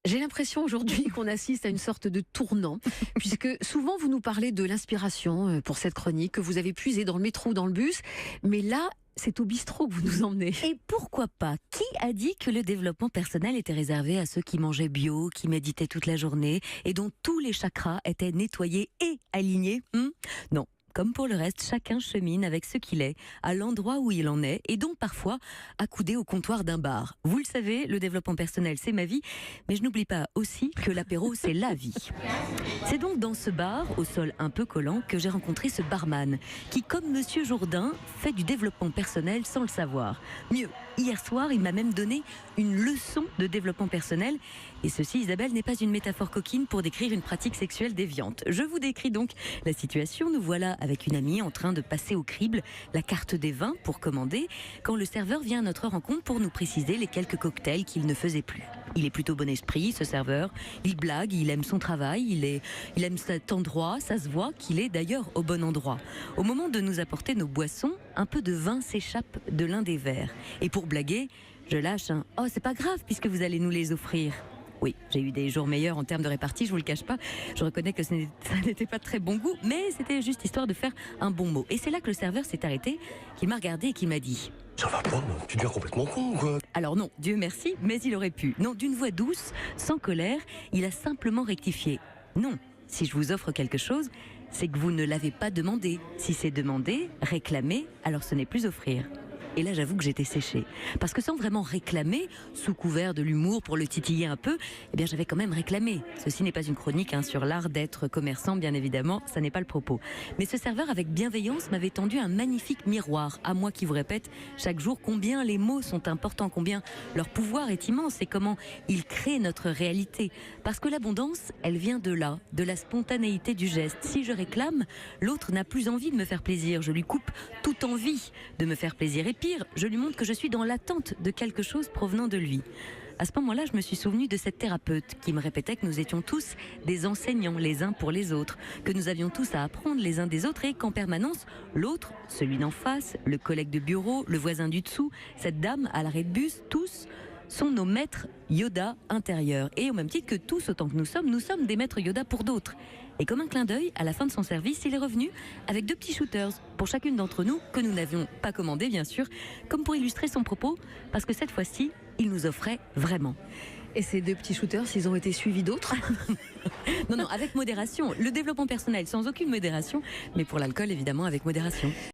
J'ai l'impression aujourd'hui qu'on assiste à une sorte de tournant, puisque souvent vous nous parlez de l'inspiration pour cette chronique que vous avez puisée dans le métro ou dans le bus, mais là, c'est au bistrot que vous nous emmenez. Et pourquoi pas? Qui a dit que le développement personnel était réservé à ceux qui mangeaient bio, qui méditaient toute la journée et dont tous les chakras étaient nettoyés et alignés? Non. Comme pour le reste, chacun chemine avec ce qu'il est, à l'endroit où il en est, et donc parfois accoudé au comptoir d'un bar. Vous le savez, le développement personnel, c'est ma vie, mais je n'oublie pas aussi que l'apéro, c'est la vie. C'est donc dans ce bar, au sol un peu collant, que j'ai rencontré ce barman, qui, comme Monsieur Jourdain, fait du développement personnel sans le savoir. Mieux, hier soir, il m'a même donné une leçon de développement personnel, et ceci, Isabelle, n'est pas une métaphore coquine pour décrire une pratique sexuelle déviante. Je vous décris donc la situation. Nous voilà avec une amie en train de passer au crible la carte des vins pour commander, quand le serveur vient à notre rencontre pour nous préciser les quelques cocktails qu'il ne faisait plus. Il est plutôt bon esprit, ce serveur. Il blague, il aime son travail, il aime cet endroit, ça se voit qu'il est d'ailleurs au bon endroit. Au moment de nous apporter nos boissons, un peu de vin s'échappe de l'un des verres. Et pour blaguer, je lâche un « Oh, c'est pas grave puisque vous allez nous les offrir ». Oui, j'ai eu des jours meilleurs en termes de répartie, je vous le cache pas. Je reconnais que ça n'était pas de très bon goût, mais c'était juste histoire de faire un bon mot. Et c'est là que le serveur s'est arrêté, qu'il m'a regardé et qu'il m'a dit « Ça va pas, tu deviens complètement con, quoi. » Alors non, Dieu merci, mais il aurait pu. Non, d'une voix douce, sans colère, il a simplement rectifié. Non, si je vous offre quelque chose, c'est que vous ne l'avez pas demandé. Si c'est demandé, réclamé, alors ce n'est plus offrir. Et là, j'avoue que j'étais séchée. Parce que sans vraiment réclamer, sous couvert de l'humour pour le titiller un peu, eh bien, j'avais quand même réclamé. Ceci n'est pas une chronique sur l'art d'être commerçant, bien évidemment, ça n'est pas le propos. Mais ce serveur, avec bienveillance, m'avait tendu un magnifique miroir, à moi qui vous répète chaque jour combien les mots sont importants, combien leur pouvoir est immense et comment ils créent notre réalité. Parce que l'abondance, elle vient de là, de la spontanéité du geste. Si je réclame, l'autre n'a plus envie de me faire plaisir. Je lui coupe toute envie de me faire plaisir. Et pire, je lui montre que je suis dans l'attente de quelque chose provenant de lui. À ce moment-là, je me suis souvenue de cette thérapeute qui me répétait que nous étions tous des enseignants les uns pour les autres, que nous avions tous à apprendre les uns des autres et qu'en permanence, l'autre, celui d'en face, le collègue de bureau, le voisin du dessous, cette dame à l'arrêt de bus, tous sont nos maîtres Yoda intérieurs. Et au même titre que tous, autant que nous sommes des maîtres Yoda pour d'autres. Et comme un clin d'œil, à la fin de son service, il est revenu avec 2 petits shooters pour chacune d'entre nous, que nous n'avions pas commandé bien sûr, comme pour illustrer son propos, parce que cette fois-ci, il nous offrait vraiment. Et ces 2 petits shooters, s'ils ont été suivis d'autres? Non, avec modération. Le développement personnel sans aucune modération, mais pour l'alcool, évidemment, avec modération.